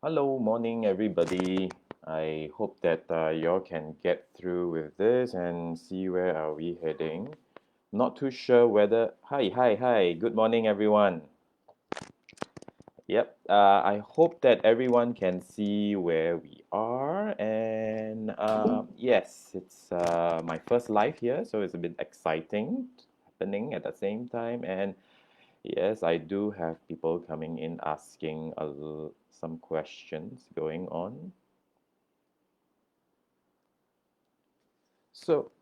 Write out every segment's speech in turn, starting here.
Hello, morning, everybody. I hope that y'all can get through with this and see where are we heading. Not too sure whether. Hi. Good morning, everyone. Yep. I hope that everyone can see where we are. And yes, it's my first live here, so it's a bit exciting happening at the same time. And yes, I do have people coming in asking some questions going on. So,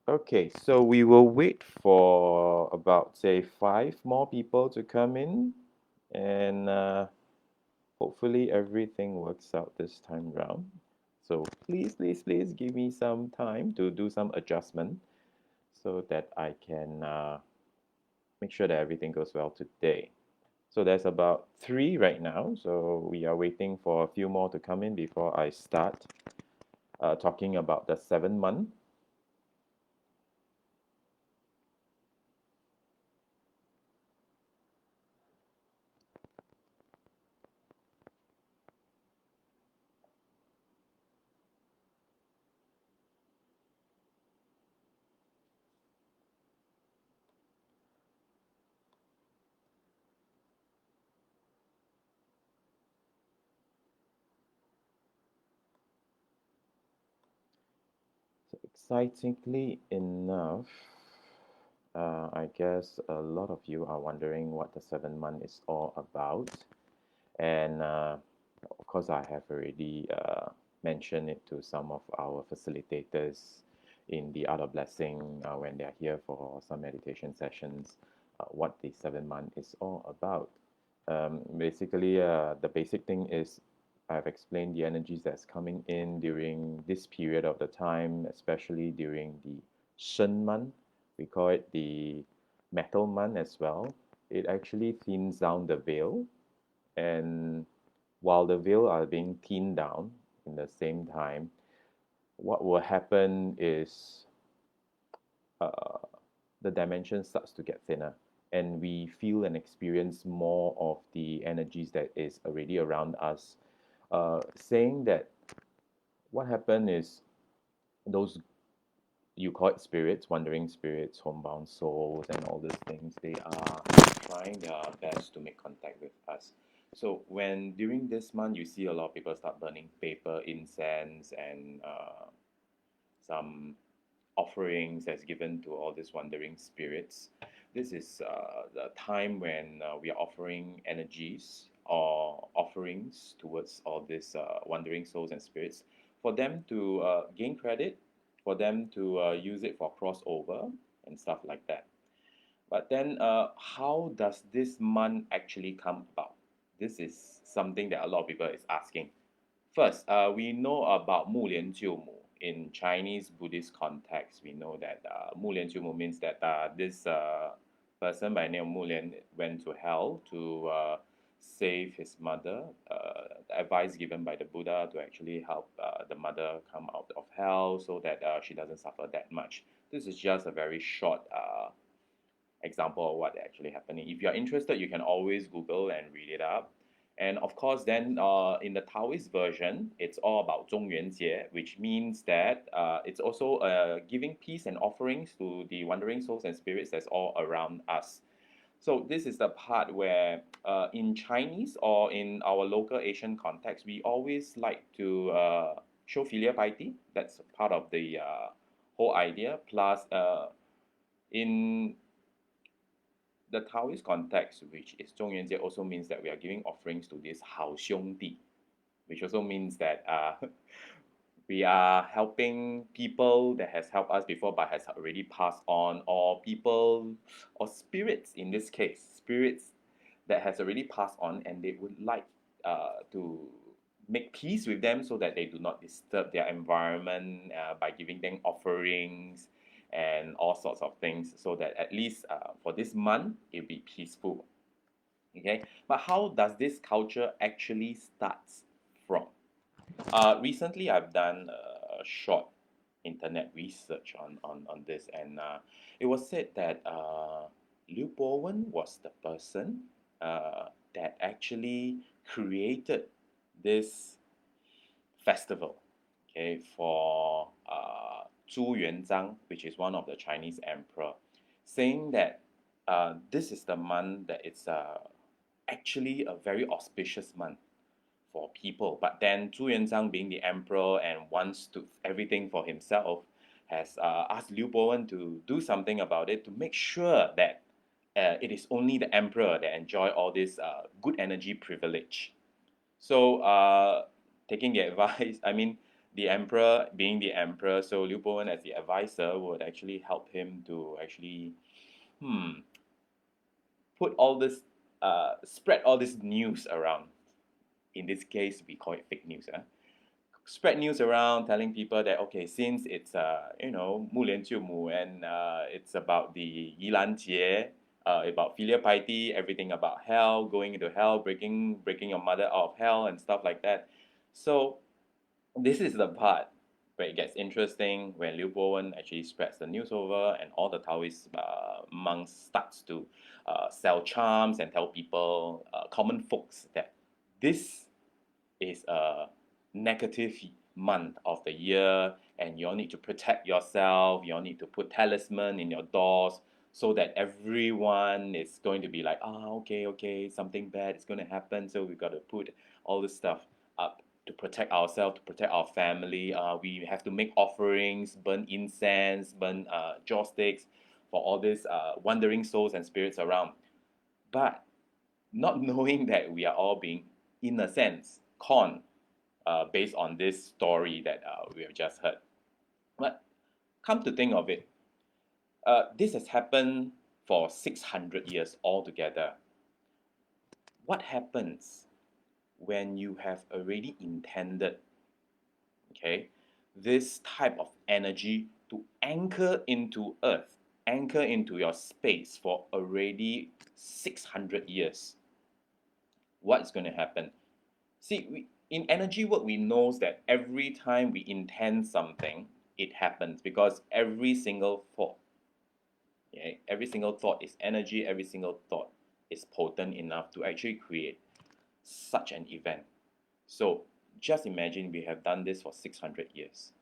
okay, so we will wait for about, say, five more people to come in, and hopefully everything works out this time round. So please give me some time to do some adjustment so that I can make sure that everything goes well today. So there's about three right now, so we are waiting for a few more to come in before I start talking about the 7 month. So excitingly enough, I guess a lot of you are wondering what the 7 month is all about. And of course, I have already mentioned it to some of our facilitators in the Art of Blessing when they're here for some meditation sessions, what the 7 month is all about. Basically, the basic thing is I've explained the energies that's coming in during this period of the time, especially during the Shen month. We call it the metal month as well. It actually thins down the veil, and while the veil are being thinned down in the same time, what will happen is uh, the dimension starts to get thinner, and we feel and experience more of the energies that is already around us. Saying that what happened is those, you call it spirits, wandering spirits, homebound souls, and all these things, they are trying their best to make contact with us. So when during this month you see a lot of people start burning paper, incense, and some offerings that's given to all these wandering spirits. This is the time when we are offering energies or offerings towards all these wandering souls and spirits for them to gain credit, for them to use it for crossover and stuff like that. But then, how does this month actually come about? This is something that a lot of people is asking. First, we know about 木莲救母. In Chinese Buddhist context, we know that 木莲救母 means that this person by the name of Mulian went to hell to save his mother. The advice given by the Buddha to actually help the mother come out of hell so that she doesn't suffer that much. This is just a very short example of what actually happening. If you're interested, you can always Google and read it up. And of course, then in the Taoist version, it's all about 中元节, which means that it's also giving peace and offerings to the wandering souls and spirits that's all around us. So this is the part where in Chinese or in our local Asian context, we always like to show filial piety. That's part of the whole idea. Plus, in the Taoist context, which is 中元节, also means that we are giving offerings to this 好兄弟, which also means that we are helping people that has helped us before but has already passed on, or people or spirits in this case, spirits that has already passed on and they would like to make peace with them so that they do not disturb their environment by giving them offerings and all sorts of things, so that at least for this month it'll be peaceful. Okay, but how does this culture actually starts from? Recently, I've done a short internet research on this, and it was said that Liu Bowen was the person that actually created this festival, okay, for Zhu Yuanzhang, which is one of the Chinese emperor, saying that this is the month that it's actually a very auspicious month for people. But then Zhu Yuanzhang, being the emperor and wants to everything for himself, has asked Liu Bowen to do something about it to make sure that it is only the emperor that enjoy all this good energy privilege. So taking the advice, I mean, the emperor being the emperor, so Liu Bowen as the advisor would actually help him to actually put all this, spread all this news around. In this case, we call it fake news. Spread news around, telling people that okay, since it's Mu Lian Jiu Mu, and it's about the Yilan Jie, about filial piety, everything about hell, going into hell, breaking your mother out of hell, and stuff like that. So this is the part where it gets interesting, when Liu Bowen actually spreads the news over, and all the Taoist monks starts to sell charms and tell people, common folks, that this is a negative month of the year, and you all need to protect yourself. You all need to put talisman in your doors, so that everyone is going to be like, okay, okay, something bad is going to happen, so we got to put all this stuff up to protect ourselves, to protect our family. We have to make offerings, burn incense, burn joss sticks for all these wandering souls and spirits around. But not knowing that we are all being, in a sense, conned based on this story that we have just heard. But come to think of it, this has happened for 600 years altogether. What happens when you have already intended, okay, this type of energy to anchor into Earth, anchor into your space for already 600 years? What's going to happen? See, in energy work, we know that every time we intend something, it happens, because every single thought, yeah, every single thought is energy, every single thought is potent enough to actually create such an event. So just imagine we have done this for 600 years,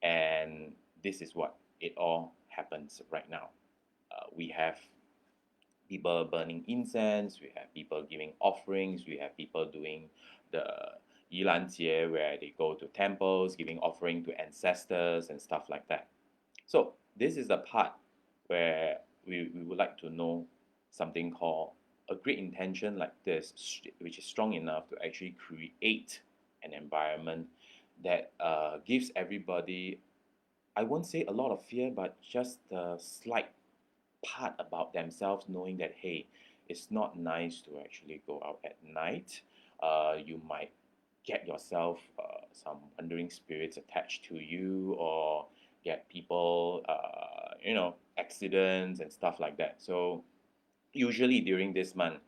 and this is what it all happens right now. We have people burning incense, we have people giving offerings, we have people doing the Yilan Jie, where they go to temples giving offering to ancestors and stuff like that. So this is the part where we would like to know something called a great intention like this, which is strong enough to actually create an environment that gives everybody, I won't say a lot of fear, but just a slight part about themselves, knowing that hey, it's not nice to actually go out at night. You might get yourself some wandering spirits attached to you, or get people, accidents and stuff like that. So usually during this month,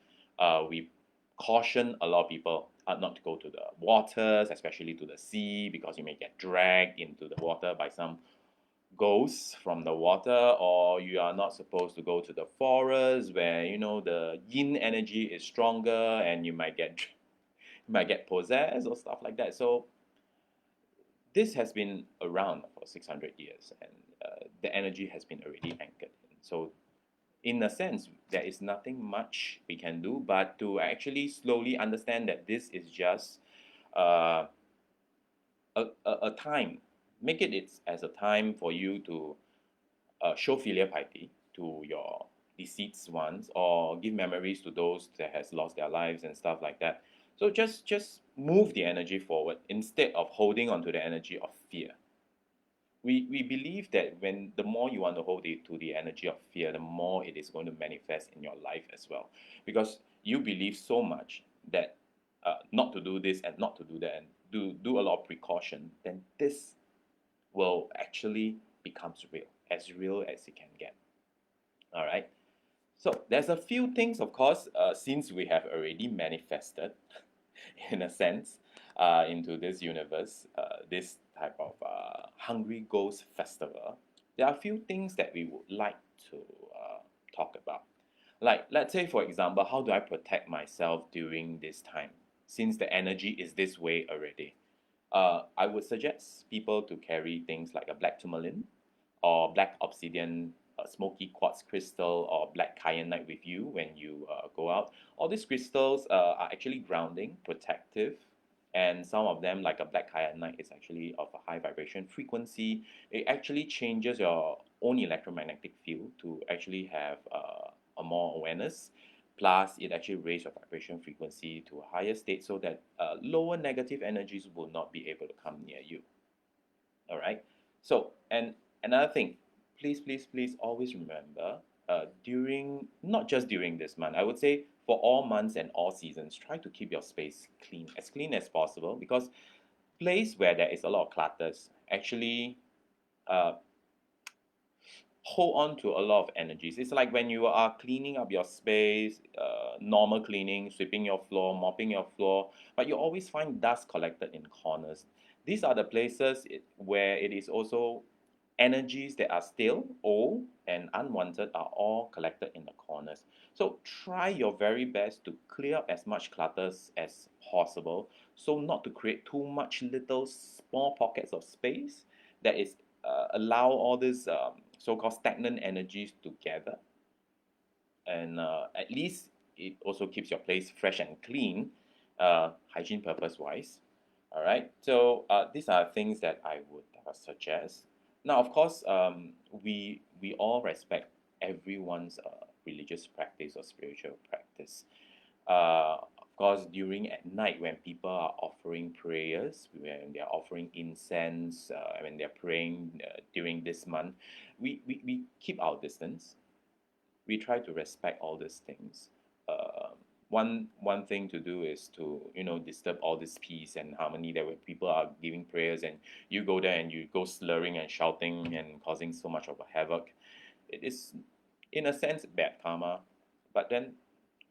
we caution a lot of people not to go to the waters, especially to the sea, because you may get dragged into the water by some ghosts from the water, or you are not supposed to go to the forest where the yin energy is stronger, and you might get possessed or stuff like that. So this has been around for 600 years, and the energy has been already anchored. So in a sense, there is nothing much we can do but to actually slowly understand that this is just uh, a time. Make it as a time for you to show filial piety to your deceased ones, or give memories to those that has lost their lives and stuff like that. So just move the energy forward instead of holding on to the energy of fear. We believe that when the more you want to hold it to the energy of fear, the more it is going to manifest in your life as well, because you believe so much that not to do this and not to do that, and do a lot of precaution, then this will actually becomes real. as real as it can get. All right. So there's a few things, of course, since we have already manifested, in a sense, into this universe, this type of Hungry Ghost Festival. There are a few things that we would like to talk about. Like, let's say, for example, how do I protect myself during this time? Since the energy is this way already, I would suggest people to carry things like a black tourmaline or black obsidian, smoky quartz crystal, or black kyanite with you when you go out. All these crystals are actually grounding, protective, and some of them, like a black kyanite, is actually of a high vibration frequency. It actually changes your own electromagnetic field to actually have a more awareness. Plus, it actually raises your vibration frequency to a higher state so that lower negative energies will not be able to come near you. All right. So, and another thing, please always remember, during, not just during this month, I would say for all months and all seasons, try to keep your space clean as possible, because place where there is a lot of clutters actually uh, hold on to a lot of energies. It's like when you are cleaning up your space, normal cleaning, sweeping your floor, mopping your floor, but you always find dust collected in corners. These are the places where it is also energies that are still old and unwanted are all collected in the corners. So try your very best to clear up as much clutters as possible, so not to create too much little small pockets of space that is allow all these so-called stagnant energies to gather, and at least it also keeps your place fresh and clean, hygiene purpose wise. All right, so these are things that I would suggest. Now, of course, we all respect everyone's religious practice or spiritual practice. Of course, during at night when people are offering prayers, when they are offering incense, when they're praying during this month, we keep our distance. We try to respect all these things. Uh, one thing to do is to disturb all this peace and harmony that when people are giving prayers and you go there and you go slurring and shouting and causing so much of a havoc. It is, in a sense, bad karma. But then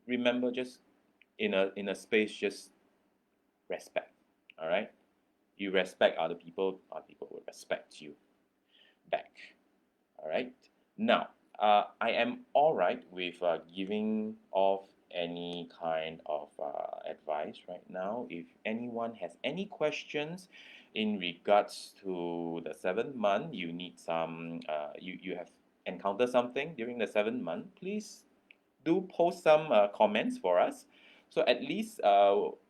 remember, just in a space, just respect. All right, you respect other people will respect you back. All right. Now, I am all right with giving off any kind of advice right now. If anyone has any questions in regards to the 7th month, you need some, you have encountered something during the 7th month, please do post some comments for us. So at least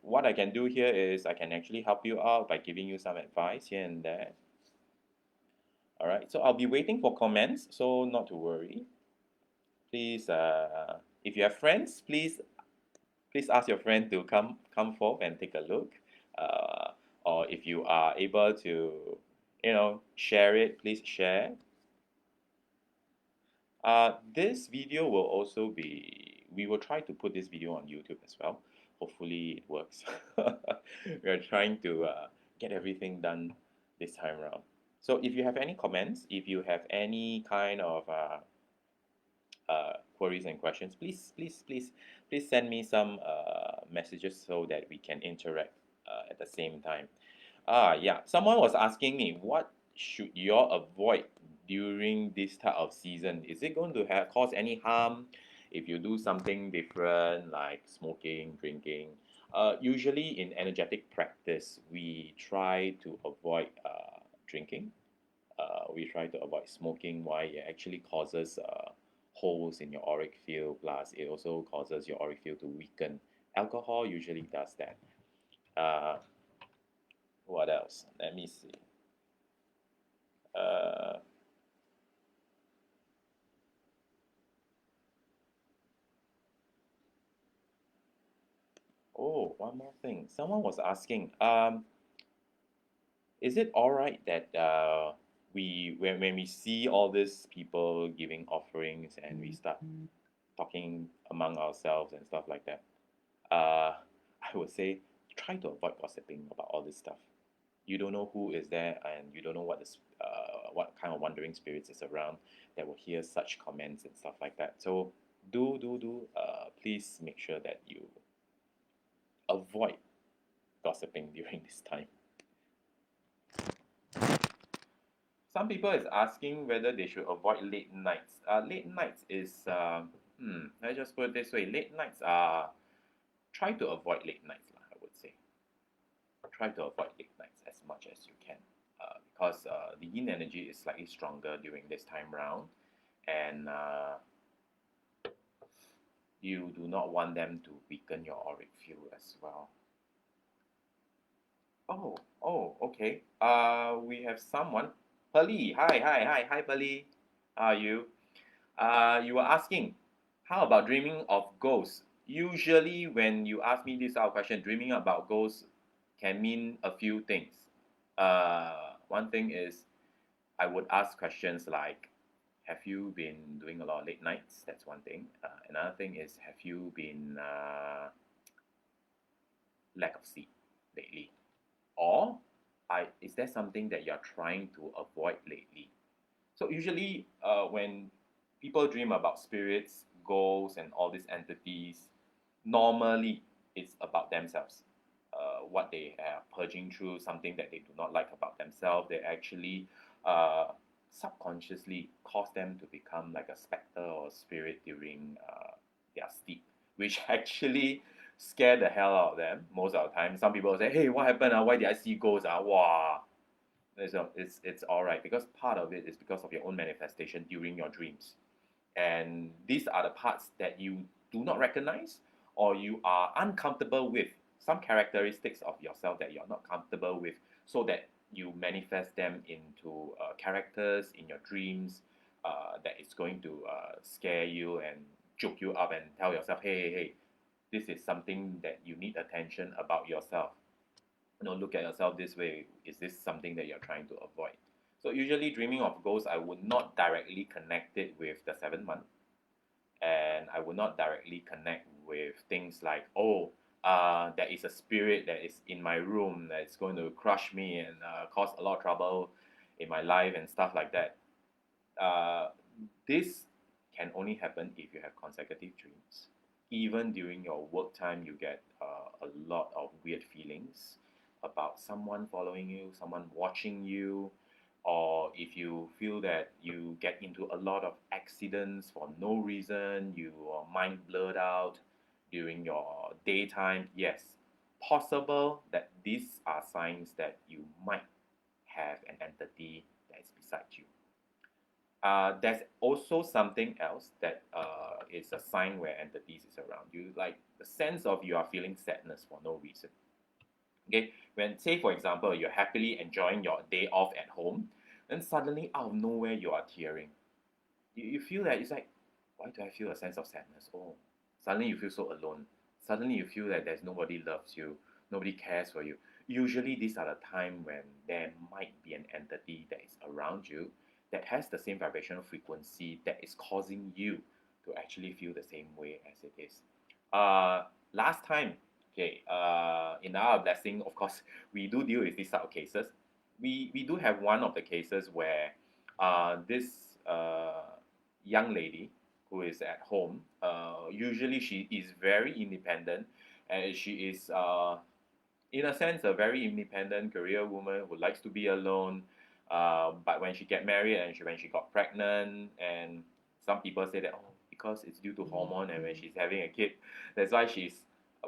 what I can do here is I can actually help you out by giving you some advice here and there. All right, so I'll be waiting for comments, so not to worry. Please, if you have friends, please ask your friend to come forth and take a look. Uh, or if you are able to, share it, please share. This video will also be, we will try to put this video on YouTube as well. Hopefully it works. We are trying to get everything done this time around. So if you have any comments, if you have any kind of queries and questions, please send me some messages so that we can interact at the same time. Yeah, someone was asking me what should you all avoid during this type of season. Is it going to have cause any harm if you do something different like smoking, drinking? Usually in energetic practice, we try to avoid drinking. We try to avoid smoking. Why? It actually causes holes in your auric field. Plus, it also causes your auric field to weaken. Alcohol usually does that. Uh, what else? Let me see. Uh, oh, one more thing. Someone was asking, is it all right that when we see all these people giving offerings and we start talking among ourselves and stuff like that, I would say try to avoid gossiping about all this stuff. You don't know who is there, and you don't know what kind of wandering spirits is around that will hear such comments and stuff like that. So please make sure that you avoid gossiping during this time. Some people is asking whether they should avoid late nights. Late nights is, let's just put it this way. Late nights are, try to avoid late nights, I would say. Try to avoid late nights as much as you can. Because the yin energy is slightly stronger during this time round. And you do not want them to weaken your auric field as well. Okay. We have someone. Pearly, hi, Pearly. How are you? You were asking, how about dreaming of ghosts? Usually, when you ask me this question, dreaming about ghosts can mean a few things. One thing is, I would ask questions like, have you been doing a lot of late nights? That's one thing. Another thing is, have you been lack of sleep lately? Or is there something that you're trying to avoid lately? So usually, when people dream about spirits, ghosts, and all these entities, normally it's about themselves. What they are purging through, something that they do not like about themselves, they actually subconsciously cause them to become like a specter or a spirit during their sleep, which actually scare the hell out of them most of the time. Some people say, "Hey, what happened? Why did I see ghosts? Wow." It's all right because part of it is because of your own manifestation during your dreams, and these are the parts that you do not recognize or you are uncomfortable with. Some characteristics of yourself that you're not comfortable with, so that you manifest them into characters in your dreams that is going to scare you and joke you up and tell yourself, hey, this is something that you need attention about yourself. Look at yourself this way. Is this something that you're trying to avoid? So usually dreaming of ghosts, I would not directly connect it with the 7th month, and I would not directly connect with things like, there is a spirit that is in my room that is going to crush me and cause a lot of trouble in my life and stuff like that. This can only happen if you have consecutive dreams. Even during your work time, you get a lot of weird feelings about someone following you, someone watching you, or if you feel that you get into a lot of accidents for no reason, your mind blurred out during your daytime, yes, possible that these are signs that you might have an entity that is beside you. There's also something else that is a sign where entities is around you, like the sense of you are feeling sadness for no reason. Okay, when say for example you're happily enjoying your day off at home, then suddenly out of nowhere you are tearing. You feel that it's like, why do I feel a sense of sadness? Oh, suddenly you feel so alone. Suddenly you feel that there's nobody loves you, nobody cares for you. Usually these are the time when there might be an entity that is around you that has the same vibrational frequency that is causing you to actually feel the same way as it is. Last time, okay, in our blessing, of course, we do deal with these type of cases. We do have one of the cases where this young lady who is at home, usually she is very independent, and she is, in a sense, a very independent career woman who likes to be alone. But when she get married and when she got pregnant, and some people say that, because it's due to hormone, and when she's having a kid, that's why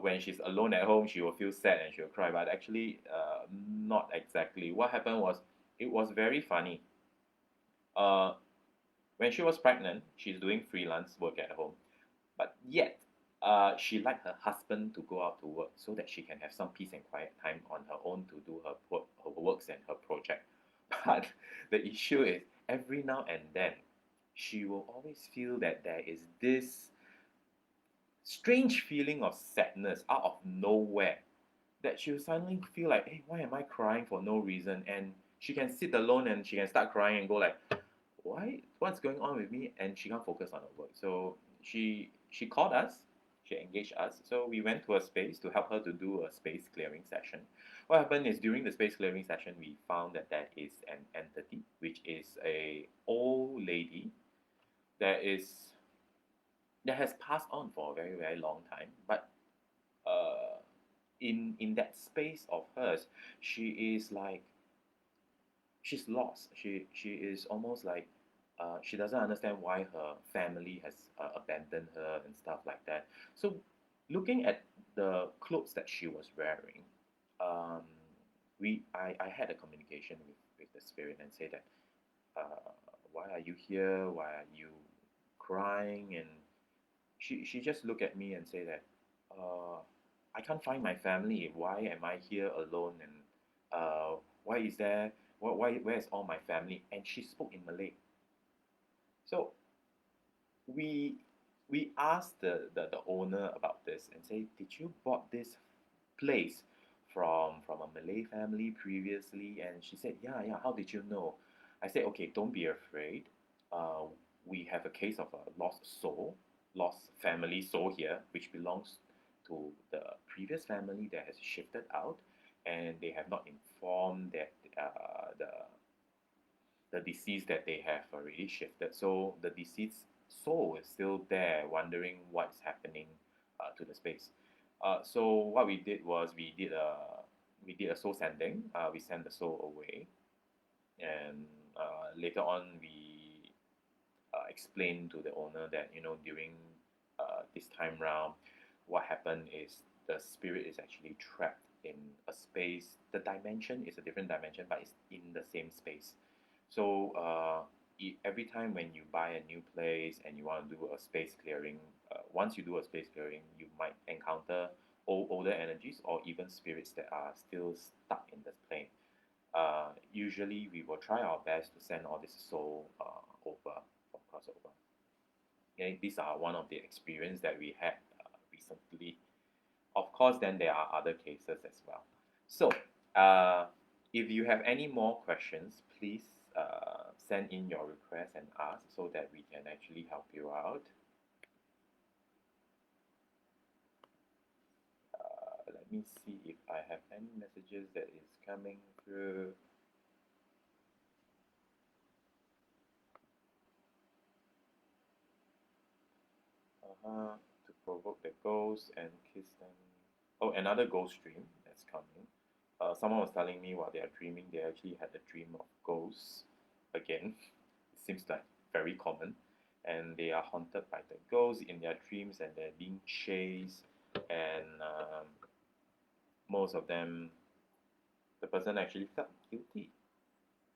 when she's alone at home, she will feel sad and she will cry. But actually, not exactly. What happened was, it was very funny. Uh, when she was pregnant, she's doing freelance work at home, but yet she liked her husband to go out to work so that she can have some peace and quiet time on her own to do her works and her project. But the issue is, every now and then, she will always feel that there is this strange feeling of sadness out of nowhere, that she'll suddenly feel like, hey, why am I crying for no reason? And she can sit alone and she can start crying and go like, what's going on with me? And she can't focus on her work. So she called us. She engaged us. So we went to a space to help her to do a space clearing session. What happened is during the space clearing session, we found that there is an entity, which is a old lady that is that has passed on for a very very long time. But uh, in that space of hers, she is like she's lost. She is almost like she doesn't understand why her family has abandoned her and stuff like that. So, looking at the clothes that she was wearing, um, I had a communication with the spirit and say that uh, why are you here? Why are you crying? And she just looked at me and say that I can't find my family. Why am I here alone? And why is there? Where's all my family? And she spoke in Malay. So we we asked the owner about this and say, did you bought this place from a Malay family previously? And she said, yeah. How did you know? I said, okay, don't be afraid. Uh, we have a case of a lost soul, lost family soul here, which belongs to the previous family that has shifted out, and they have not informed that the deceased that they have already shifted. So the deceased soul is still there, wondering what's happening to the space. So what we did was we did a soul sending. We sent the soul away, and later on we explained to the owner that during this time round, what happened is the spirit is actually trapped in a space. The dimension is a different dimension, but it's in the same space. So every time when you buy a new place and you want to do a space clearing, once you do a space clearing, you might encounter older energies or even spirits that are still stuck in this plane. Usually, we will try our best to send all this soul over for crossover. Okay, these are one of the experience that we had recently. Of course, then there are other cases as well. So, uh, if you have any more questions, please send in your request and ask so that we can actually help you out. Let me see if I have any messages that is coming through. To provoke the ghosts and kiss them. Oh, another ghost dream that's coming. Someone was telling me while they are dreaming, they actually had a dream of ghosts again. It seems like very common. And they are haunted by the ghosts in their dreams and they're being chased. And most of them, the person actually felt guilty,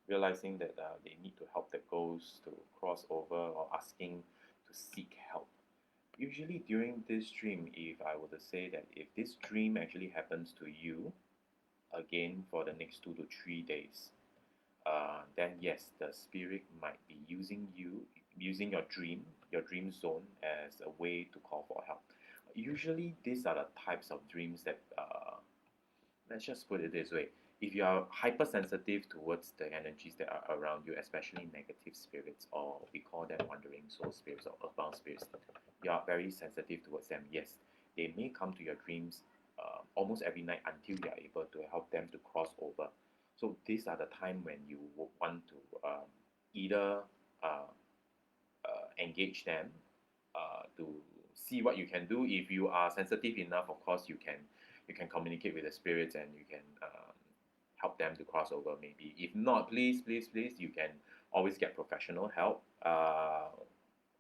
realizing that they need to help the ghosts to cross over or asking to seek help. Usually during this dream, if I were to say that if this dream actually happens to you again for the next 2 to 3 days, then yes, the spirit might be using your dream zone as a way to call for help. Usually, these are the types of dreams that let's just put it this way. If you are hypersensitive towards the energies that are around you, especially negative spirits, or we call them wandering soul spirits or earthbound spirits, you are very sensitive towards them. Yes, they may come to your dreams almost every night until you are able to help them to cross over. So these are the time when you would want to either uh, engage them to see what you can do. If you are sensitive enough, of course, you can communicate with the spirits and you can help them to cross over. Maybe if not, please, you can always get professional help.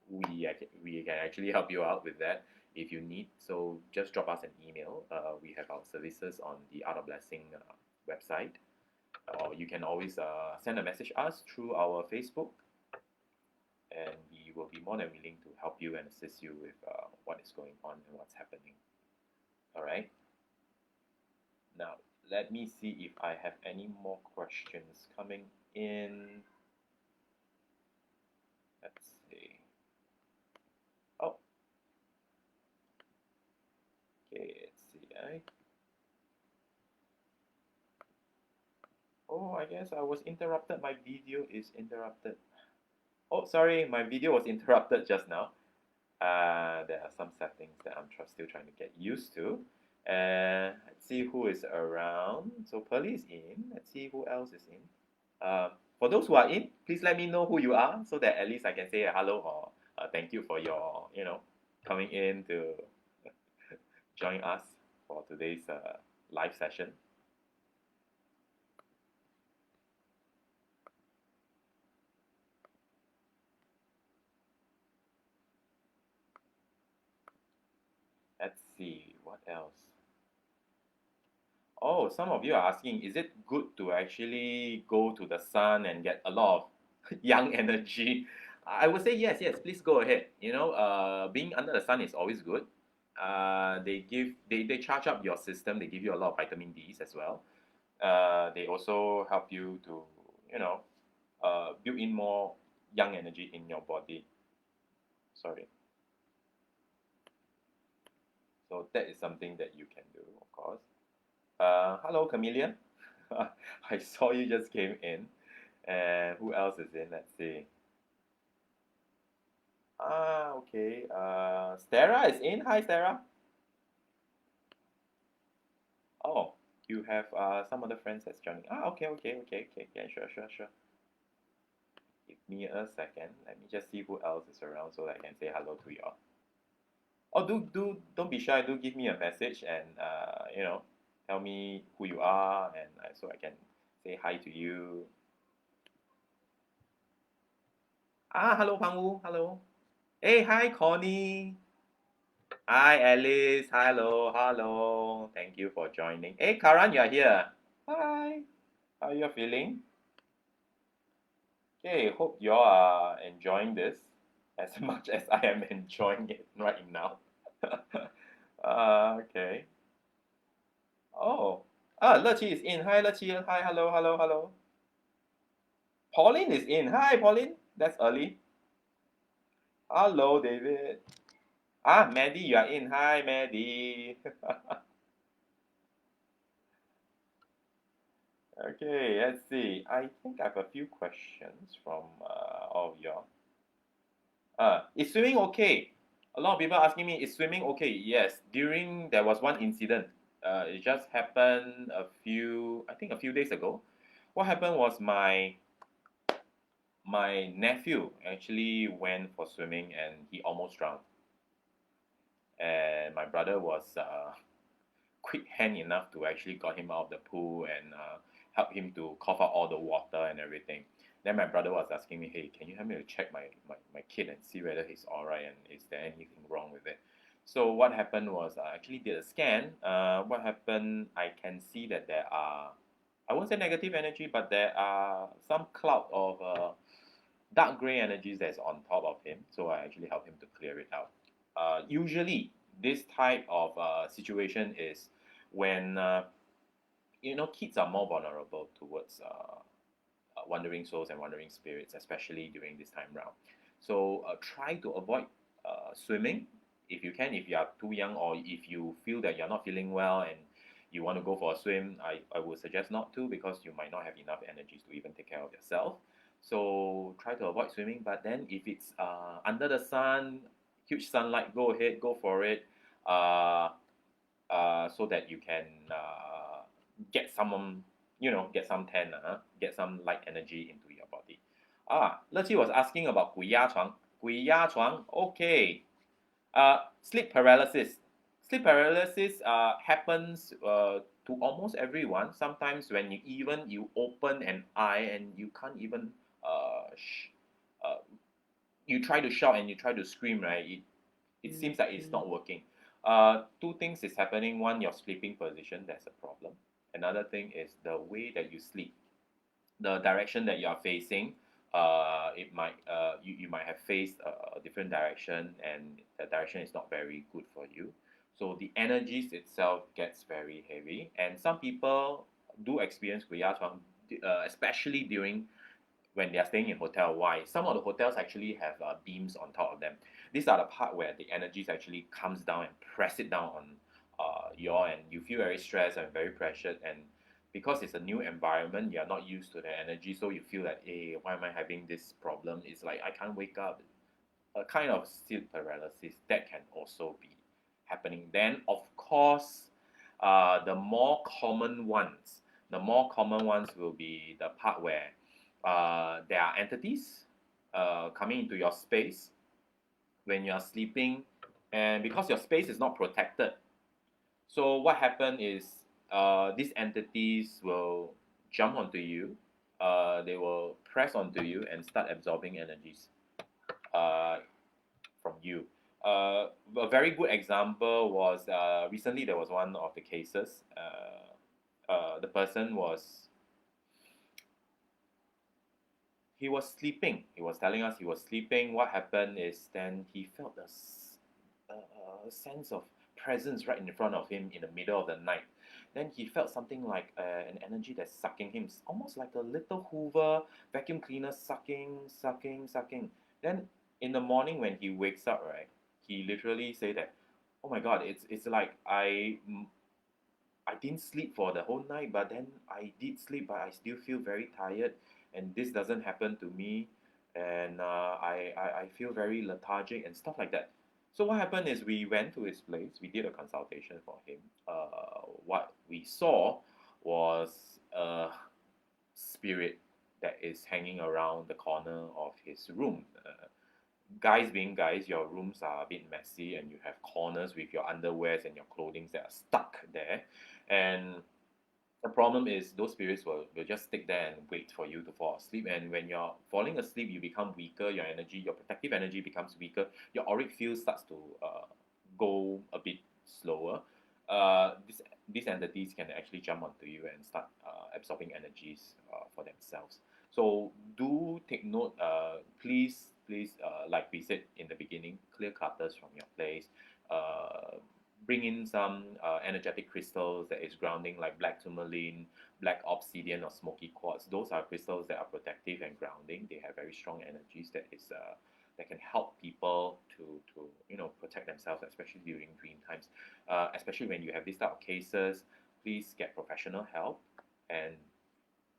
We can actually help you out with that if you need. So just drop us an email. We have our services on the Art of Blessing website, or you can always send a message us through our Facebook, and we will be more than willing to help you and assist you with what is going on and what's happening. All right. Now, let me see if I have any more questions coming in. Let's see. Oh, okay. Let's see. Oh, I guess I was interrupted. My video is interrupted. Oh, sorry. My video was interrupted just now. There are some settings that I'm still trying to get used to. And let's see who is around. So Pearly is in. Let's see who else is in. For those who are in, please let me know who you are so that at least I can say a hello or thank you for your, coming in to join us for today's live session. Let's see what else. Oh, some of you are asking, is it good to actually go to the sun and get a lot of young energy? I would say yes, yes, please go ahead. Being under the sun is always good. They charge up your system, they give you a lot of vitamin D's as well. They also help you to, you know, build in more young energy in your body. Sorry. So that is something that you can do, of course. Hello, Chameleon. I saw you just came in. And who else is in? Let's see. Okay. Stara is in. Hi, Stara. Oh, you have some other friends that's joining. Okay, okay, okay, okay. Yeah, sure, sure, sure. Give me a second. Let me just see who else is around so that I can say hello to you all. Oh, don't be shy. Do give me a message and tell me who you are and so I can say hi to you. Hello, Pangwu. Hello. Hey, hi, Connie. Hi, Alice. Hello, hello. Thank you for joining. Hey, Karan, you are here. Hi. How are you feeling? Okay, hope you all are enjoying this as much as I am enjoying it right now. Okay. Oh. Leqi is in. Hi, Leqi. Hi, hello, hello, hello. Pauline is in. Hi, Pauline. That's early. Hello, David. Maddie, you are in. Hi, Maddie. Okay, let's see. I think I have a few questions from all of y'all. Is swimming okay? A lot of people asking me, is swimming okay? Yes. There was one incident. It just happened I think a few days ago. What happened was my nephew actually went for swimming and he almost drowned. And my brother was quick hand enough to actually got him out of the pool and help him to cough out all the water and everything. Then my brother was asking me, hey, can you help me to check my kid and see whether he's all right and is there anything wrong with it? So what happened was I actually did a scan. What happened, I can see that there are, I won't say negative energy, but there are some cloud of dark gray energies that's on top of him. So I actually helped him to clear it out. Usually, this type of situation is when kids are more vulnerable towards wandering souls and wandering spirits, especially during this time round. So try to avoid swimming if you can. If you are too young or if you feel that you're not feeling well and you want to go for a swim, I would suggest not to because you might not have enough energies to even take care of yourself. So try to avoid swimming. But then if it's under the sun, huge sunlight, go ahead, go for it. Uh, so that you can get some, get some tan, get some light energy into your body. Leqi was asking about 鬼压床. 鬼压床, okay. Sleep paralysis. Sleep paralysis happens to almost everyone. Sometimes when you open an eye and you can't even uh, you try to shout and you try to scream, right? It seems like it's not working. Two things is happening. One, your sleeping position, that's a problem. Another thing is the way that you sleep, the direction that you are facing. You might have faced a different direction, and the direction is not very good for you. So the energies itself gets very heavy, and some people do experience 鬼压床, especially during when they are staying in hotel. Why? Some of the hotels actually have beams on top of them. These are the part where the energies actually comes down and press it down on your, and you feel very stressed and very pressured, and because it's a new environment, you are not used to the energy, so you feel like, hey, why am I having this problem? It's like I can't wake up. a kind of sleep paralysis that can also be happening. Then, of course, the more common ones will be the part where there are entities coming into your space when you are sleeping, and because your space is not protected, so what happen is these entities will jump onto you, they will press onto you and start absorbing energies uh, from you. A very good example was recently there was one of the cases. The person was he was sleeping. He was telling us he was sleeping. What happened is then he felt a sense of presence right in front of him in the middle of the night. Then he felt something like an energy that's sucking him, almost like a little Hoover vacuum cleaner sucking, sucking, sucking. Then in the morning when he wakes up, right, he literally say that, "Oh my God, it's like I didn't sleep for the whole night, but then I did sleep, but I still feel very tired, and this doesn't happen to me, and I feel very lethargic and stuff like that." So what happened is we went to his place, we did a consultation for him. What we saw was a spirit that is hanging around the corner of his room. Guys being guys, your rooms are a bit messy and you have corners with your underwears and your clothing that are stuck there. And the problem is those spirits will just stick there and wait for you to fall asleep. And when you're falling asleep, you become weaker, your energy, your protective energy becomes weaker, your auric field starts to go a bit slower. These entities can actually jump onto you and start absorbing energies for themselves. So do take note, please, like we said in the beginning, clear clutters from your place. Uh, Bring in some energetic crystals that is grounding, like black tourmaline, black obsidian, or smoky quartz. Those are crystals that are protective and grounding. They have very strong energies that can help people to protect themselves, especially during dream times. Especially when you have this type of cases, please get professional help. And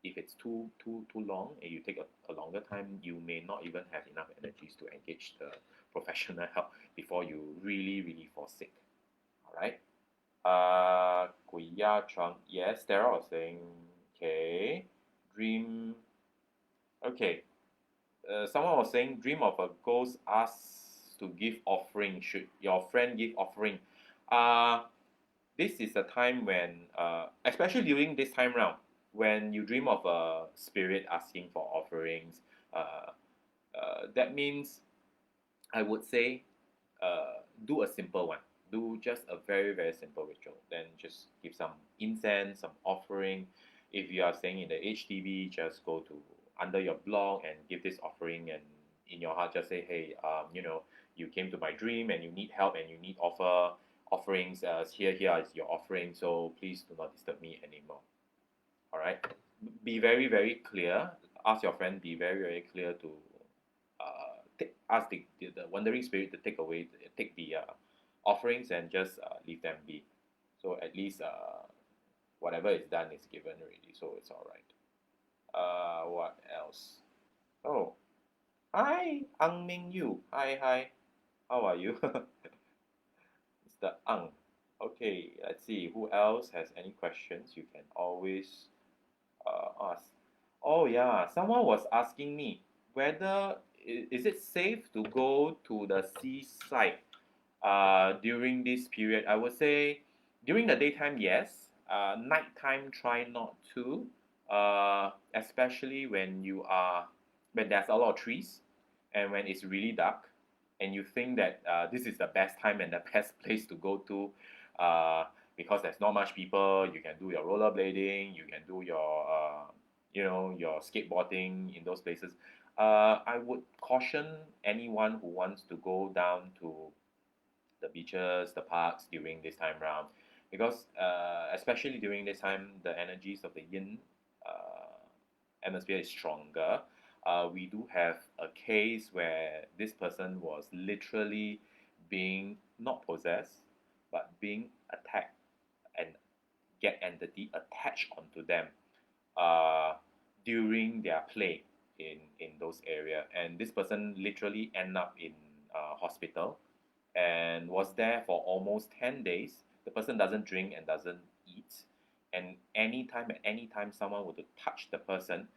if it's too long and you take a longer time, you may not even have enough energies to engage the professional help before you really fall sick. All right. Guya Chang. Yes, Sarah was saying, okay. Dream. Okay. Someone was saying, dream of a ghost asks to give offering. Should your friend give offering? Uh, this is a time when, especially during this time round, when you dream of a spirit asking for offerings, uh, that means I would say do a simple one. Do just a very simple ritual. Then just give some incense, some offering. If you are staying in the HDB, just go to under your block and give this offering. And in your heart, just say, hey, you came to my dream and you need help and you need offerings. Here is your offering. So please do not disturb me anymore. All right. Be very clear. Ask your friend. Be very clear to ask the wandering spirit to take the offerings and just leave them be. So at least whatever is done is given already, so it's all right. What else? Oh, hi, Ang Ming Yu. Hi. How are you? Mr. Ang. Okay, let's see. Who else has any questions? You can always ask. Oh yeah, someone was asking me whether is it safe to go to the seaside during this period. I would say during the daytime, yes. Nighttime, try not to. Especially when there's a lot of trees and when it's really dark, and you think that this is the best time and the best place to go to, uh, because there's not much people. You can do your rollerblading. You can do your skateboarding in those places. I would caution anyone who wants to go down to the beaches, the parks during this time round, because especially during this time, the energies of the yin atmosphere is stronger. We do have a case where this person was literally being not possessed, but being attacked and get entity attached onto them uh, during their play in those area, and this person literally end up in hospital and was there for almost 10 days. The person doesn't drink and doesn't eat. And at any time someone were to touch the person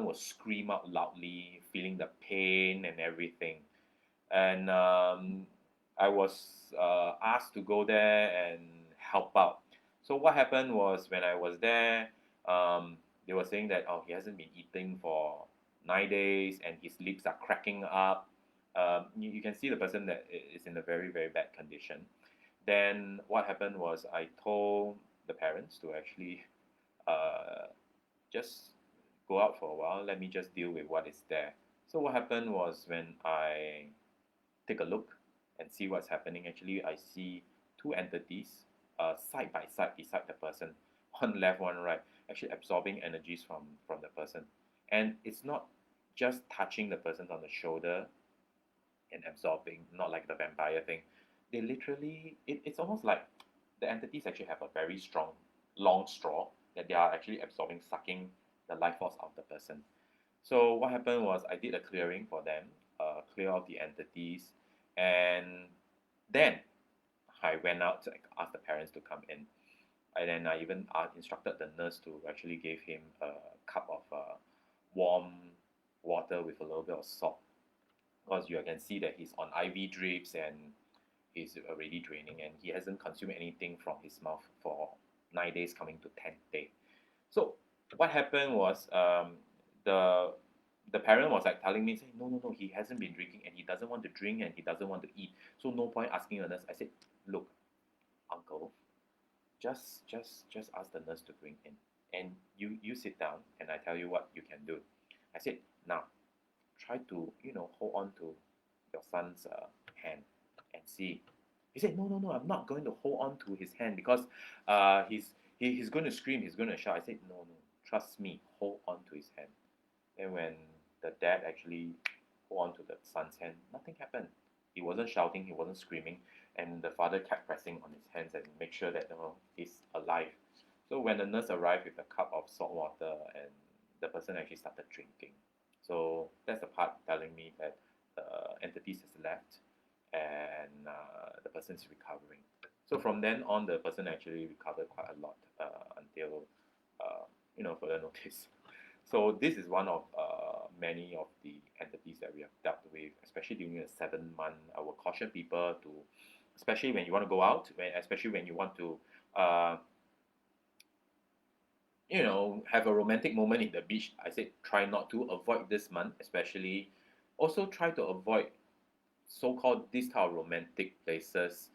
will scream out loudly, feeling the pain and everything. And I was asked to go there and help out. So what happened was when I was there, they were saying that oh he hasn't been eating for 9 days and his lips are cracking up. You can see the person that is in a very very bad condition. Then what happened was I told the parents to actually uh, just go out for a while. Let me just deal with what is there. So what happened was when I take a look and see what's happening. Actually, I see two entities side by side beside the person, one left, one right, actually absorbing energies from the person. And it's not just touching the person on the shoulder and absorbing, not like the vampire thing. They literally, it's almost like the entities actually have a very strong, long straw that they are actually absorbing, sucking the life force of the person. So what happened was I did a clearing for them, clear out the entities, and then I went out to ask the parents to come in. And then I even instructed the nurse to actually give him a cup of warm water with a little bit of salt. Because you can see that he's on IV drips and he's already draining and he hasn't consumed anything from his mouth for 9 days coming to 10th day. So what happened was the the parent was like telling me, saying, no, no, no, he hasn't been drinking and he doesn't want to drink and he doesn't want to eat. So no point asking the nurse. I said, look, uncle, just ask the nurse to bring in. And you sit down and I tell you what you can do. I said, now try to, hold on to your son's hand and see. He said, no, no, no, I'm not going to hold on to his hand because he's going to scream, he's going to shout. I said, no, no, trust me, hold on to his hand. And when the dad actually hold on to the son's hand, nothing happened. He wasn't shouting, he wasn't screaming, and the father kept pressing on his hands and make sure that he's alive. So when the nurse arrived with a cup of salt water and the person actually started drinking. So that's the part telling me that the entities has left and the person is recovering. So from then on, the person actually recovered quite a lot until further notice. So this is one of many of the entities that we have dealt with, especially during the 7 month. I will caution people to, especially when you want to go out, especially when you want to, have a romantic moment in the beach. I said try not to avoid this month, especially. Also try to avoid so-called this type of romantic places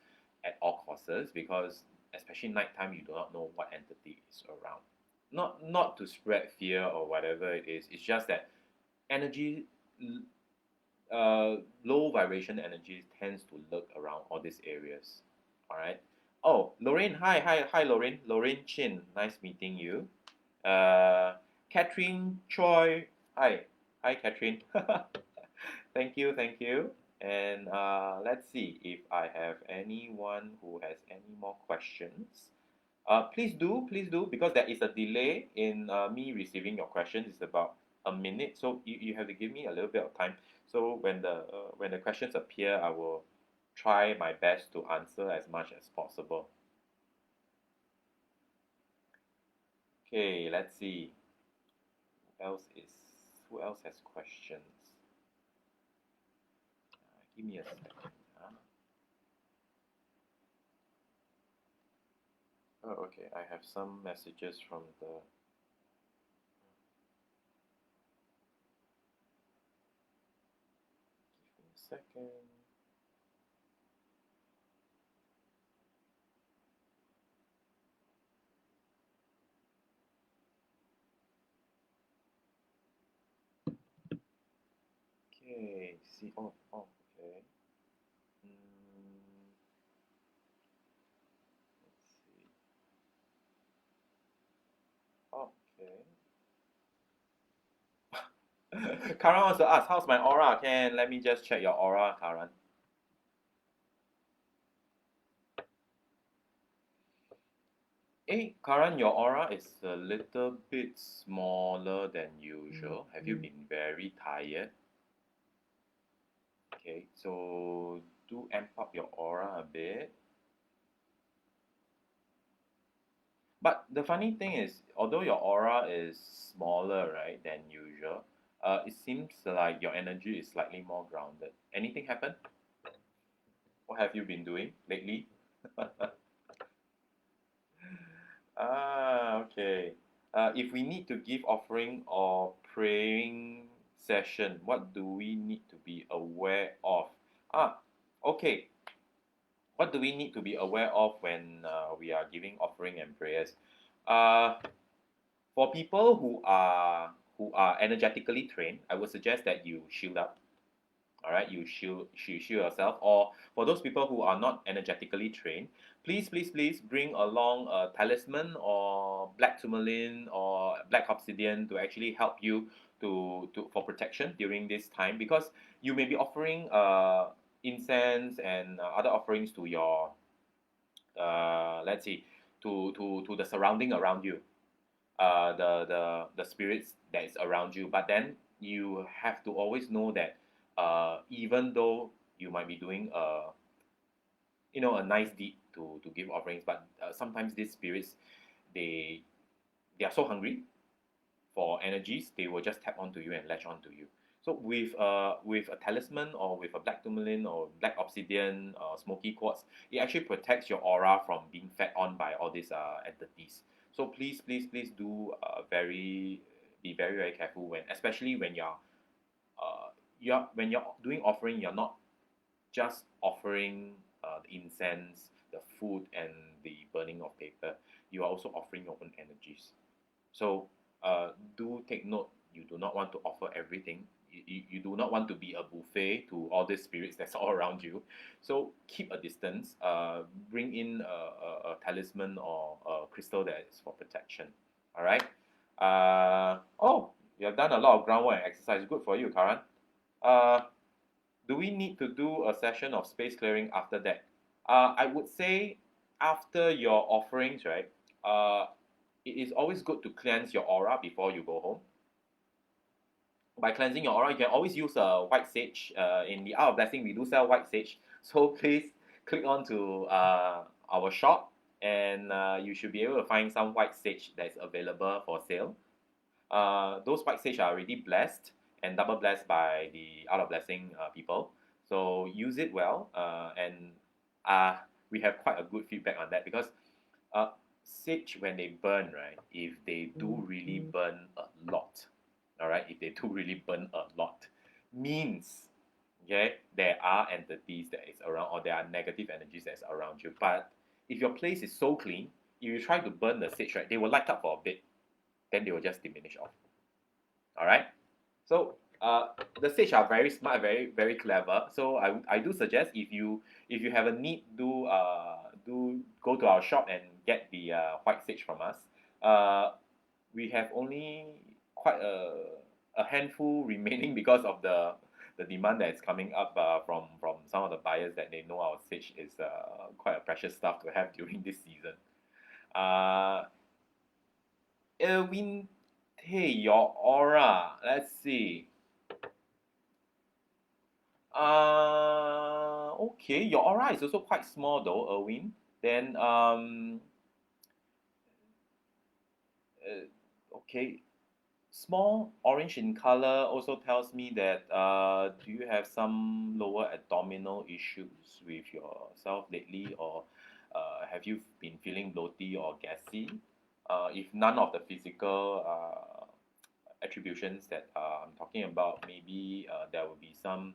at all costs because especially nighttime you do not know what entity is around. Not to spread fear or whatever it is. It's just that energy, low vibration energy tends to lurk around all these areas. All right. Oh, Lorraine, hi, Lorraine. Lorraine Chin, nice meeting you. Catherine Choi, hi, Catherine. Thank you. And let's see if I have anyone who has any more questions. Please do, because there is a delay in me receiving your questions. It's about a minute, so you have to give me a little bit of time. So when the questions appear, I will try my best to answer as much as possible. Okay, let's see. Who else has questions? Give me a second. Oh, okay. I have some messages from the. Give me a second. Okay. See. Oh. Okay. Mm, let's see. Okay. Karan wants to ask, how's my aura? Let me just check your aura, Karan. Hey, Karan, your aura is a little bit smaller than usual. Have you been very tired? Okay, so do amp up your aura a bit. But the funny thing is, although your aura is smaller, right, than usual, it seems like your energy is slightly more grounded. Anything happen? What have you been doing lately? Okay. If we need to give offering or praying session, what do we need to be aware of? Ah, okay. What do we need to be aware of when we are giving offering and prayers? Uh, for people who are energetically trained, I would suggest that you shield up. All right, you shield yourself. Or for those people who are not energetically trained, please bring along a talisman or black tourmaline or black obsidian to actually help you to for protection during this time, because you may be offering incense and other offerings to your let's see, to the surrounding around you, the spirits that is around you. But then you have to always know that even though you might be doing a nice deed to give offerings, but sometimes these spirits, they they are so hungry for energies, they will just tap onto you and latch onto you. So with a talisman or with a black tourmaline or black obsidian or smoky quartz, it actually protects your aura from being fed on by all these entities. So please do be very careful when, especially when you're doing offering. You're not just offering the incense, the food, and the burning of paper. You are also offering your own energies. So do take note, you do not want to offer everything. You do not want to be a buffet to all these spirits that's all around you. So keep a distance. Bring in a talisman or a crystal that is for protection. All right. Oh, you have done a lot of groundwork and exercise. Good for you, Karan. Uh, do we need to do a session of space clearing after that? I would say after your offerings, right? It is always good to cleanse your aura before you go home. By cleansing your aura, you can always use white sage. In the Art of Blessing, we do sell white sage. So please click on to our shop, and you should be able to find some white sage that's available for sale. Those white sage are already blessed and double blessed by the Art of Blessing people. So use it well, and uh, we have quite a good feedback on that, because uh, sage, when they burn, right, if they do really burn a lot, all right, if they do really burn a lot, means, okay, there are entities that is around, or there are negative energies that's around you. But if your place is so clean, if you try to burn the sage, right, they will light up for a bit, then they will just diminish off. All right. So the sage are very smart, very clever. So I do suggest, if you have a need, do go to our shop and get the white sage from us. We have only quite a handful remaining because of the demand that is coming up from some of the buyers, that they know our sage is quite a precious stuff to have during this season. Uh, Erwin, hey, your aura. Let's see. Okay, your aura is also quite small though, Erwin. Then, okay, small orange in color also tells me that do you have some lower abdominal issues with yourself lately, or have you been feeling bloaty or gassy? If none of the physical attributions that I'm talking about, maybe there will be some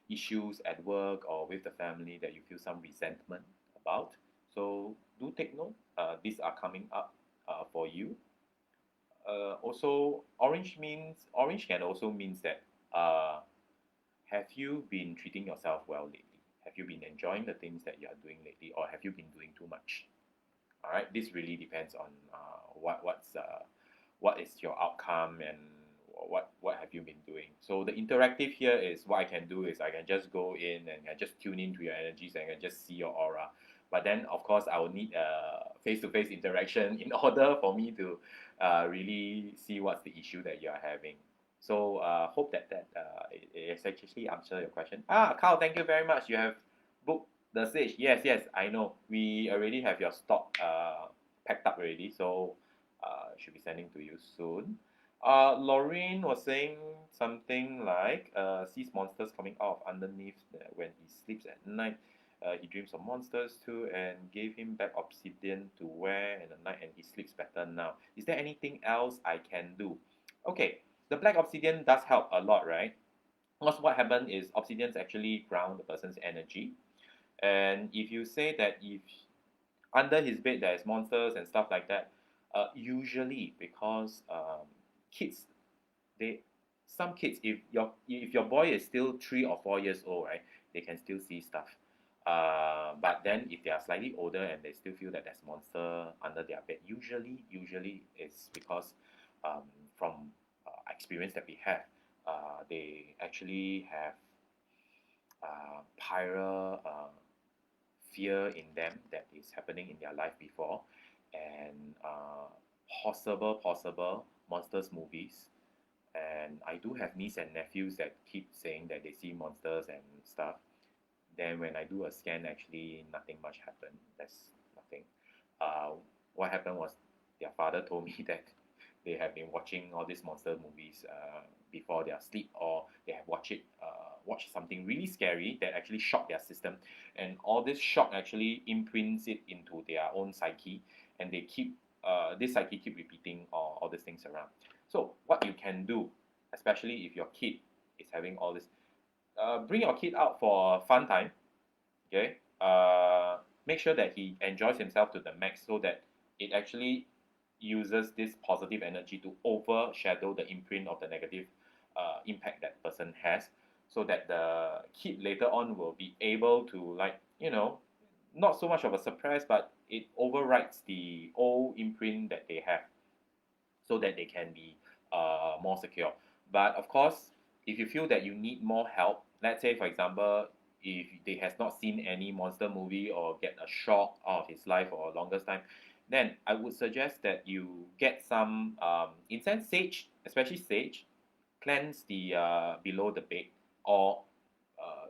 issues at work or with the family that you feel some resentment about. So do take note. These are coming up for you. Also, orange can also means that have you been treating yourself well lately? Have you been enjoying the things that you are doing lately, or have you been doing too much? All right, this really depends on what is your outcome, and what have you been doing. So the interactive here is, what I can do is I can just go in and I just tune into your energies, and I can just see your aura. But then of course I will need a face-to-face interaction in order for me to really see what's the issue that you are having. So hope it's actually answer your question. Carl, thank you very much. You have booked the stage. Yes, yes, I know. We already have your stock packed up already, so should be sending to you soon. Lorraine was saying something like sees monsters coming out of underneath when he sleeps at night. He dreams of monsters too and gave him back obsidian to wear in the night and he sleeps better now. Is there anything else I can do? Okay, the black obsidian does help a lot, right? Because what happened is obsidians actually ground the person's energy. And if you say that if under his bed there's monsters and stuff like that, usually because kids they some kids if your boy is still 3 or 4 years old, right, they can still see stuff. But then if they are slightly older and they still feel that there's monster under their bed, usually it's because um, from experience that we have, they actually have prior fear in them that is happening in their life before, and possible monsters movies. And I do have niece and nephews that keep saying that they see monsters and stuff. Then when I do a scan, actually nothing much happened. There's nothing. Uh, what happened was their father told me that they have been watching all these monster movies before their sleep, or they have watched something really scary that actually shocked their system, and all this shock actually imprints it into their own psyche, and they keep this psyche keep repeating all these things around. So what you can do, especially if your kid is having all this, bring your kid out for a fun time. Okay, make sure that he enjoys himself to the max, so that it actually uses this positive energy to overshadow the imprint of the negative impact that person has, so that the kid later on will be able to, like, not so much of a surprise, but it overrides the old imprint that they have, so that they can be more secure. But of course, if you feel that you need more help, let's say for example, if they has not seen any monster movie or get a shock out of his life for a longest time, then I would suggest that you get some incense, sage, especially sage, cleanse the below the bed, or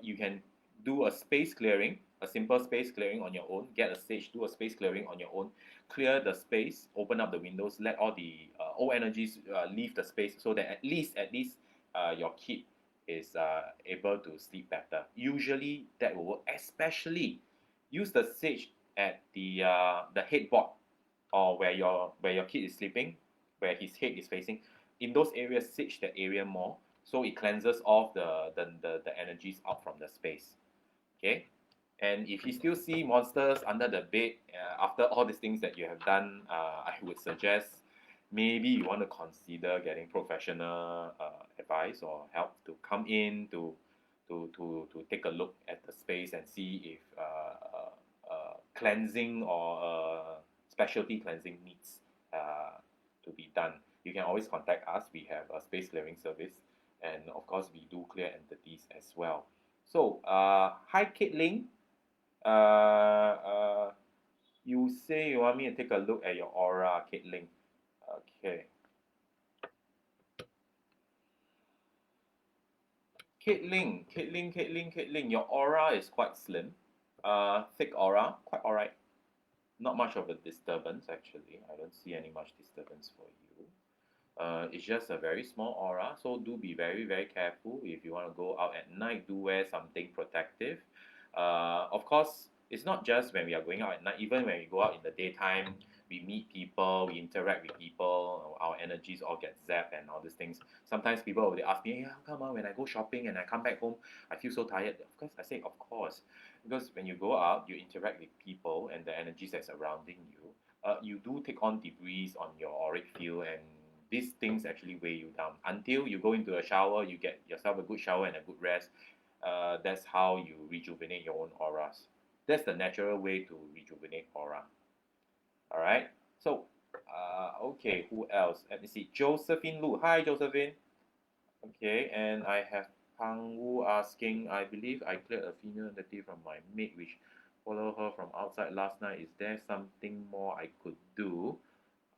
you can do a space clearing, a simple space clearing on your own. Get a stage, do a space clearing on your own, clear the space, open up the windows, let all the old energies leave the space, so that at least your kid is able to sleep better. Usually that will work. Especially use the sage at the headboard, or where your kid is sleeping, where his head is facing. In those areas, sage that area more, so it cleanses off the energies out from the space. Okay, and if you still see monsters under the bed after all these things that you have done, I would suggest maybe you want to consider getting professional advice or help to come in to take a look at the space and see if cleansing or specialty cleansing needs to be done. You can always contact us. We have a space clearing service, and of course, we do clear entities as well. So, hi, Caitlin. Uh, you say you want me to take a look at your aura, Caitlin. Okay. Caitlin, your aura is quite slim. Thick aura, quite alright. Not much of a disturbance, actually. I don't see any much disturbance for you. It's just a very small aura, so do be very, very careful. If you want to go out at night, do wear something protective. Of course, it's not just when we are going out at night. Even when we go out in the daytime, we meet people, we interact with people, our energies all get zapped and all these things. Sometimes people will ask me, hey, how come when I go shopping and I come back home, I feel so tired? Of course, I say, of course. Because when you go out, you interact with people and the energies that's surrounding you. You do take on debris on your auric field, and these things actually weigh you down. Until you go into a shower, you get yourself a good shower and a good rest. That's how you rejuvenate your own auras. That's the natural way to rejuvenate aura. All right. So, okay, who else? Let me see. Josephine Lu. Hi, Josephine. Okay, and I have Pang Wu asking, I believe I cleared a female entity from my maid, which followed her from outside last night. Is there something more I could do?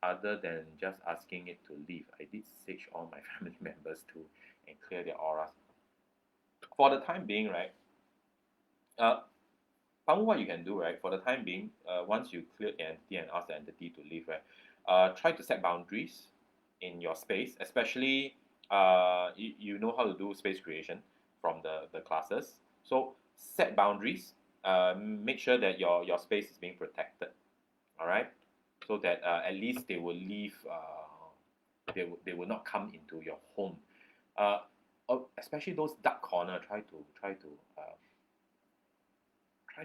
other than just asking it to leave. I did sage all my family members too and clear their auras. For the time being, right? Uh, what you can do, right? For the time being, once you clear the entity and ask the entity to leave, right? Try to set boundaries in your space, especially you know how to do space creation from the classes. So set boundaries. Make sure that your space is being protected. All right, so that at least they will leave. They will not come into your home. Uh, Especially those dark corner. Try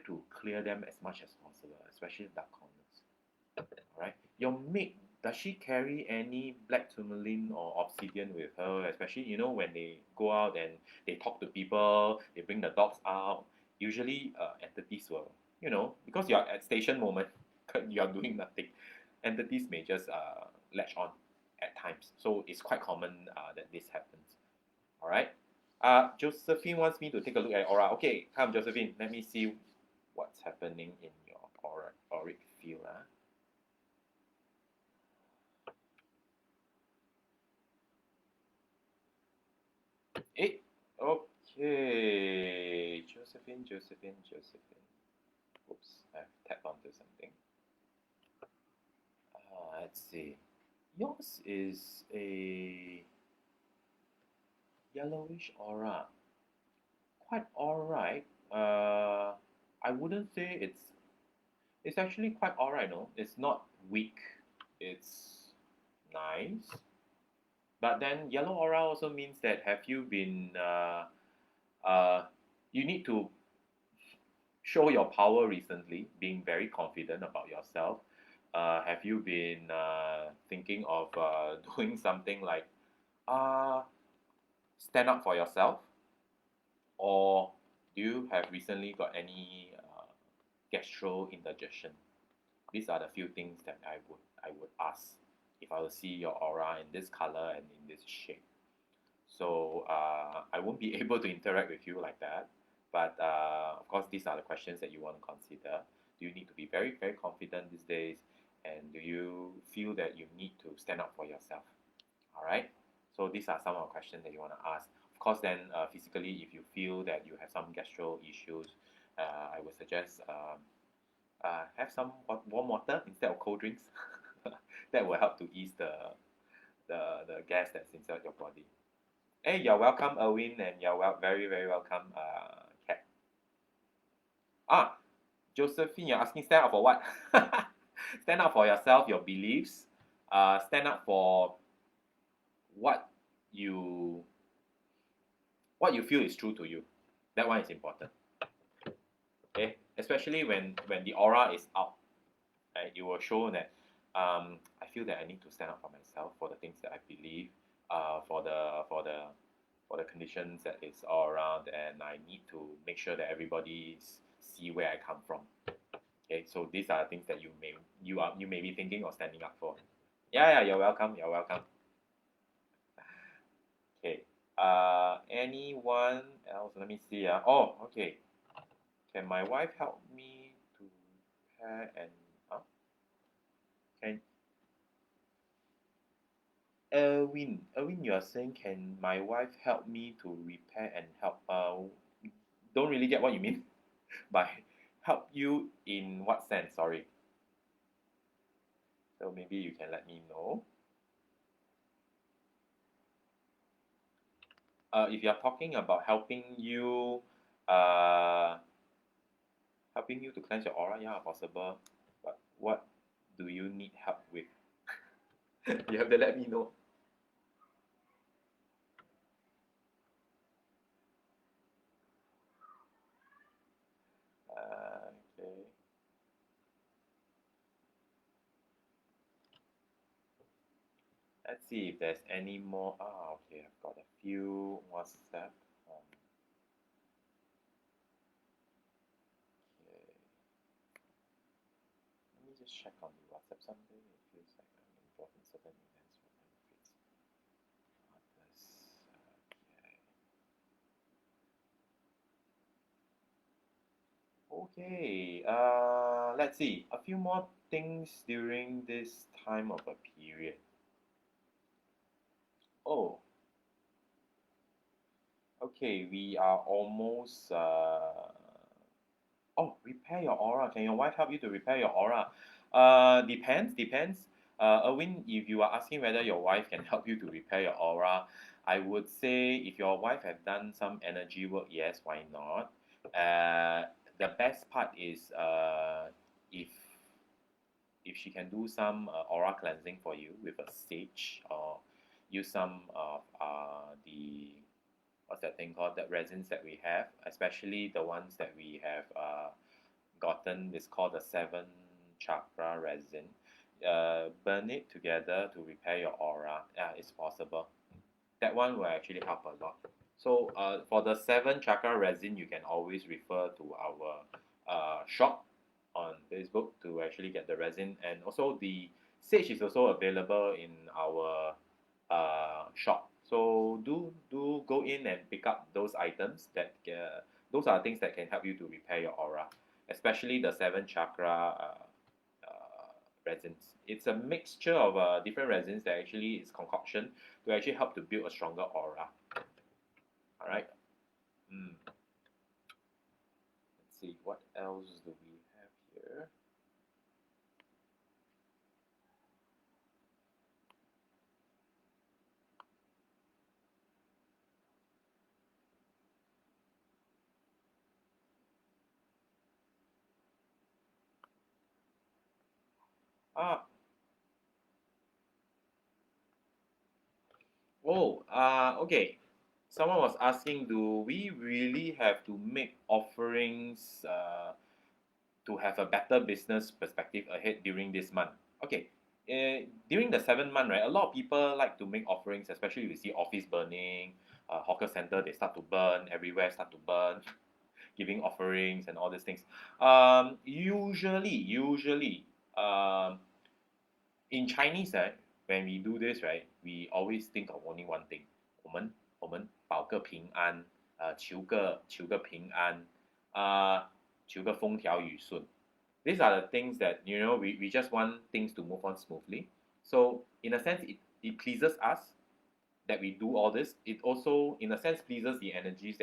to clear them as much as possible, especially dark corners. All right. Your maid, does she carry any black tourmaline or obsidian with her? Especially, when they go out and they talk to people, they bring the dogs out. Usually, entities will, because you're at station moment, you're doing nothing. Entities may just latch on at times. So it's quite common that this happens. All right. Josephine wants me to take a look at aura. Okay, come, Josephine. Let me see what's happening in your auric field. Eh, okay. Josephine. Oops, I've tapped onto something. Let's see. Yours is a yellowish aura. Quite alright. I wouldn't say it's actually quite alright. No, it's not weak. It's nice. But then yellow aura also means that have you been you need to show your power recently, being very confident about yourself. Have you been thinking of doing something like uh, stand up for yourself, or do you have recently got any gastro indigestion? These are the few things that I would ask if I will see your aura in this color and in this shape. So I won't be able to interact with you like that. But of course, these are the questions that you want to consider. Do you need to be very, very confident these days? And do you feel that you need to stand up for yourself? All right. So these are some of the questions that you want to ask. Of course, then physically, if you feel that you have some gastro issues, I would suggest have some warm water instead of cold drinks. That will help to ease the gas that's inside your body. Hey, you're welcome, Erwin, and you're very, very welcome, Kat. Josephine, you're asking stand up for what? Stand up for yourself, your beliefs. Stand up for what you what you feel is true to you. That one is important. Okay, especially when the aura is out, right? It will show that I feel that I need to stand up for myself for the things that I believe, for the conditions that is all around, and I need to make sure that everybody see where I come from. Okay, so these are things that you may be thinking of standing up for. Yeah, yeah, you're welcome. You're welcome. Okay. Anyone else? Let me see. Oh, okay. Can my wife help me to repair and can Erwin, you are saying can my wife help me to repair and help? Don't really get what you mean by help you in what sense? Sorry. So maybe you can let me know. If you are talking about uh, helping you to cleanse your aura, yeah, possible. But what do you need help with? You have to let me know. Okay. Let's see if there's any more. Okay, I've got a few WhatsApp. Okay. Let me just check on the WhatsApp. Someday it feels like I'm involved in certain events for benefits others. Okay. Okay, let's see. A few more things during this time of a period. Oh, okay, we are almost. Oh, repair your aura. Can your wife help you to repair your aura? Depends. Erwin, if you are asking whether your wife can help you to repair your aura, I would say if your wife have done some energy work, yes, why not? The best part is if she can do some aura cleansing for you with a sage or use some of the what's that thing called, that resins that we have, especially the ones that we have gotten, is called the seven chakra resin. Burn it together to repair your aura. Yeah, it's possible. That one will actually help a lot. So for the seven chakra resin, you can always refer to our shop on Facebook to actually get the resin, and also the sage is also available in our shop. So do go in and pick up those items. Those are things that can help you to repair your aura, especially the seven chakra resins. It's a mixture of different resins that actually is concoction to actually help to build a stronger aura. All right. Mm. Let's see what else do we have here. Ah, okay. Someone was asking, do we really have to make offerings to have a better business perspective ahead during this month? Okay. During the 7th month, right, a lot of people like to make offerings, especially if you see office burning, hawker center, they start to burn, everywhere start to burn, giving offerings and all these things. Usually, um, in Chinese, right, when we do this, right, we always think of only one thing. 我们保个平安，求个平安，求个风调雨顺. These are the things that we just want things to move on smoothly. So in a sense, it pleases us that we do all this. It also, in a sense, pleases the energies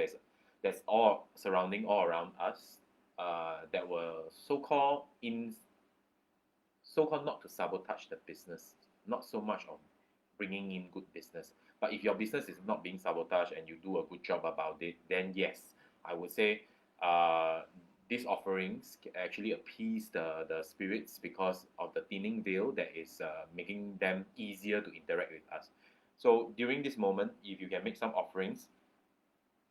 that's all surrounding all around us. That were so called not to sabotage the business, not so much of bringing in good business. But if your business is not being sabotaged and you do a good job about it, then yes, I would say these offerings actually appease the spirits because of the thinning veil that is making them easier to interact with us. So during this moment, if you can make some offerings,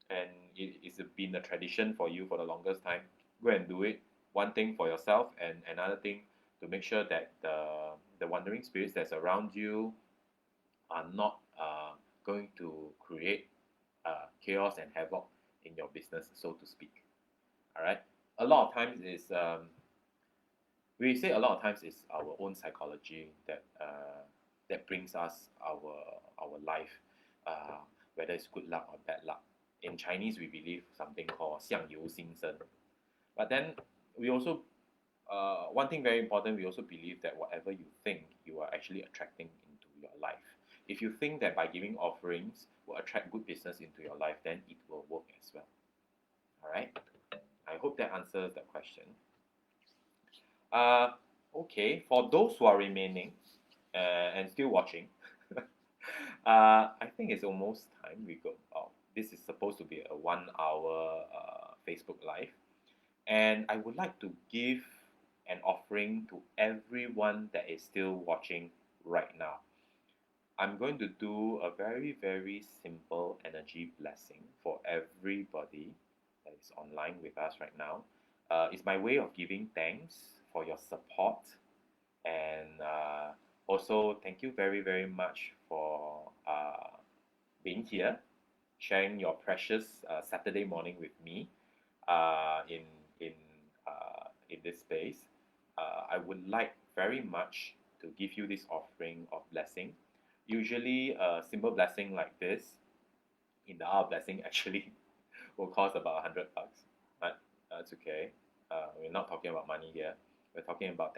and it's been a tradition for you for the longest time, go and do it. One thing for yourself, and another thing to make sure that the wandering spirits that's around you are not going to create chaos and havoc in your business, so to speak. All right. A lot of times is we say a lot of times it's our own psychology that brings us our life, whether it's good luck or bad luck. In Chinese, we believe something called 相由心生. But then we also, one thing very important, we also believe that whatever you think, you are actually attracting into your life. If you think that by giving offerings will attract good business into your life, then it will work as well. All right. I hope that answers the question. Uh, okay, for those who are remaining and still watching, I think it's almost time we go. Oh, this is supposed to be a 1 hour Facebook Live. And I would like to give an offering to everyone that is still watching right now. I'm going to do a very, very simple energy blessing for everybody that is online with us right now. It's my way of giving thanks for your support, and also thank you very, very much for being here, sharing your precious Saturday morning with me in in in this space. I would like very much to give you this offering of blessing. Usually, a simple blessing like this, in the art of blessing, actually will cost about $100, but that's okay. We're not talking about money here. We're talking about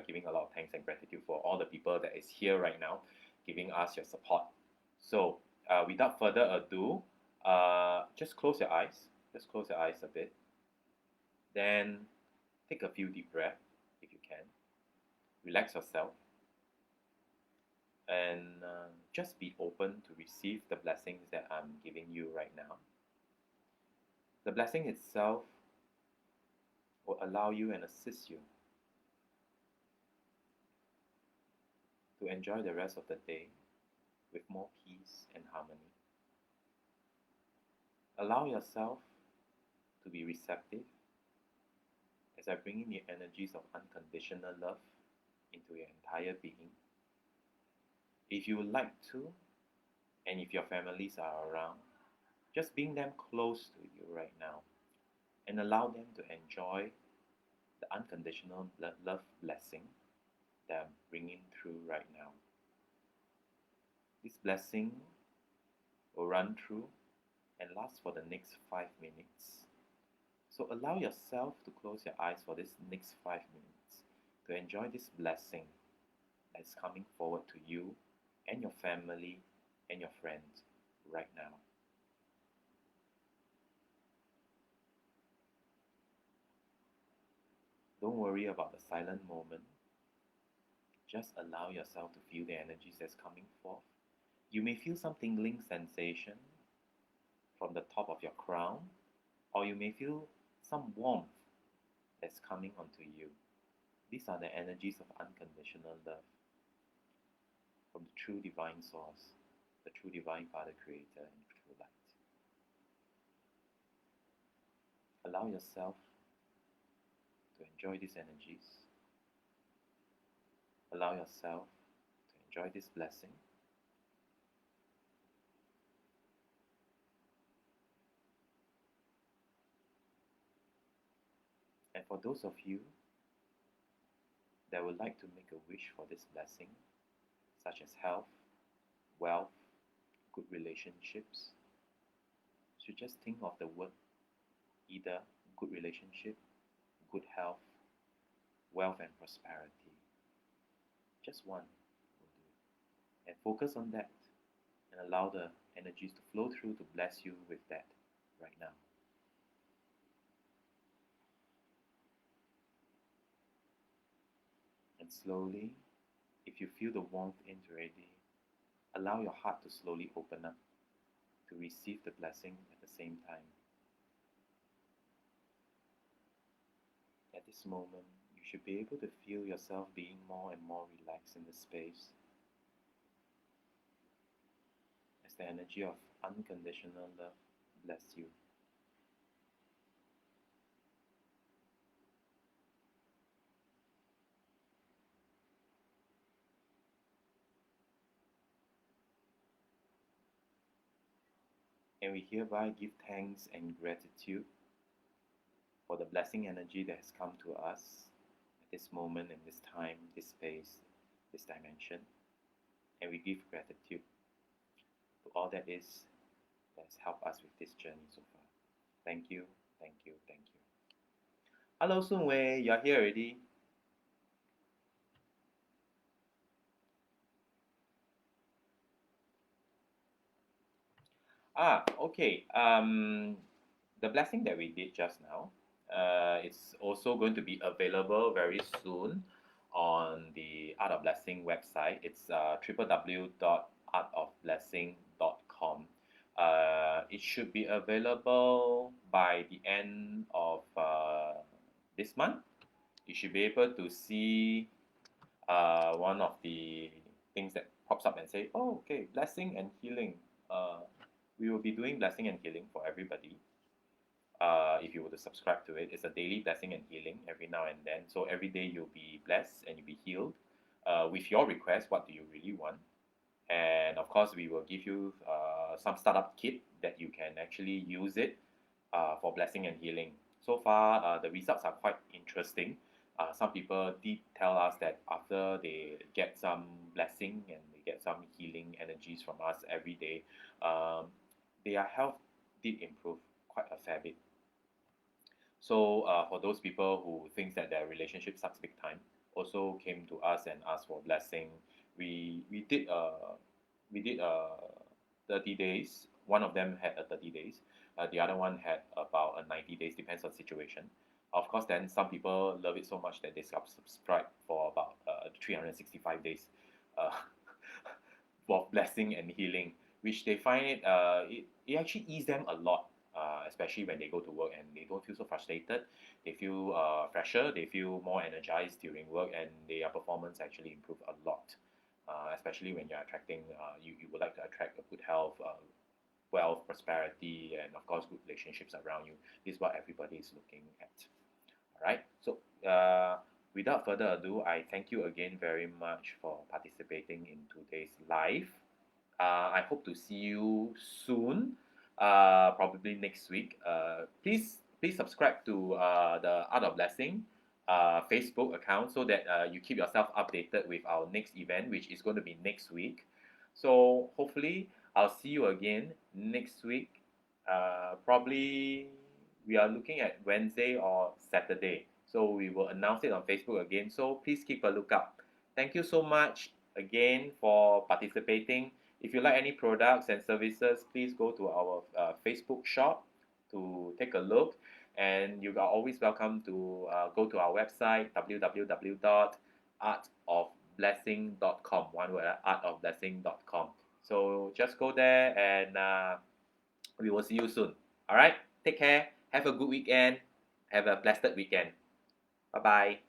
giving a lot of thanks and gratitude for all the people that is here right now, giving us your support. So, without further ado, just close your eyes. Just close your eyes a bit. Then take a few deep breaths if you can. Relax yourself and just be open to receive the blessings that I'm giving you right now. The blessing itself will allow you and assist you to enjoy the rest of the day with more peace and harmony. Allow yourself to be receptive as I bring in the energies of unconditional love into your entire being. If you would like to, and if your families are around, just bring them close to you right now and allow them to enjoy the unconditional love blessing that I'm bringing through right now. This blessing will run through and last for the next 5 minutes. So allow yourself to close your eyes for this next 5 minutes to enjoy this blessing that's coming forward to you and your family and your friends right now. Don't worry about the silent moment. Just allow yourself to feel the energies that's coming forth. You may feel some tingling sensation from the top of your crown, or you may feel some warmth that's coming onto you. These are the energies of unconditional love from the true divine source, the true divine Father Creator and true light. Allow yourself to enjoy these energies. Allow yourself to enjoy this blessing. And for those of you that would like to make a wish for this blessing, such as health, wealth, good relationships, so just think of the word either good relationship, good health, wealth and prosperity. Just one will do. And focus on that and allow the energies to flow through to bless you with that right now. And slowly, if you feel the warmth in already, allow your heart to slowly open up to receive the blessing at the same time. At this moment, you should be able to feel yourself being more and more relaxed in the space as the energy of unconditional love bless you. And we hereby give thanks and gratitude for the blessing energy that has come to us at this moment, in this time, this space, this dimension. And we give gratitude to all that is that has helped us with this journey so far. Thank you, thank you, thank you. Hello, Sun Wei, you're here already. Okay. The blessing that we did just now, it's also going to be available very soon on the Art of Blessing website. It's www.artofblessing.com. It should be available by the end of this month. You should be able to see one of the things that pops up and say, "Oh, okay, blessing and healing." We will be doing blessing and healing for everybody. If you were to subscribe to it, it's a daily blessing and healing every now and then. So every day you'll be blessed and you'll be healed. With your request, what do you really want? And of course, we will give you some startup kit that you can actually use it for blessing and healing. So far, the results are quite interesting. Some people did tell us that after they get some blessing and they get some healing energies from us every day, their health did improve quite a fair bit. So for those people who thinks that their relationship sucks big time, also came to us and asked for blessing. We did we did 30 days. One of them had a 30 days. The other one had about a 90 days, depends on situation. Of course, then some people love it so much that they subscribe for about 365 days uh, for blessing and healing, which they find it actually ease them a lot, especially when they go to work and they don't feel so frustrated. They feel fresher, they feel more energized during work, and their performance actually improve a lot. Especially when you're attracting, you would like to attract a good health, wealth, prosperity, and of course, good relationships around you. This is what everybody is looking at. All right. So, without further ado, I thank you again very much for participating in today's live. I hope to see you soon, probably next week. Please subscribe to the Art of Blessing Facebook account so that you keep yourself updated with our next event, which is going to be next week. So hopefully I'll see you again next week. Probably we are looking at Wednesday or Saturday. So we will announce it on Facebook again. So please keep a lookout. Thank you so much again for participating. If you like any products and services, please go to our Facebook shop to take a look. And you are always welcome to go to our website www.artofblessing.com. One word, artofblessing.com. So just go there and we will see you soon. All right. Take care. Have a good weekend. Have a blessed weekend. Bye bye.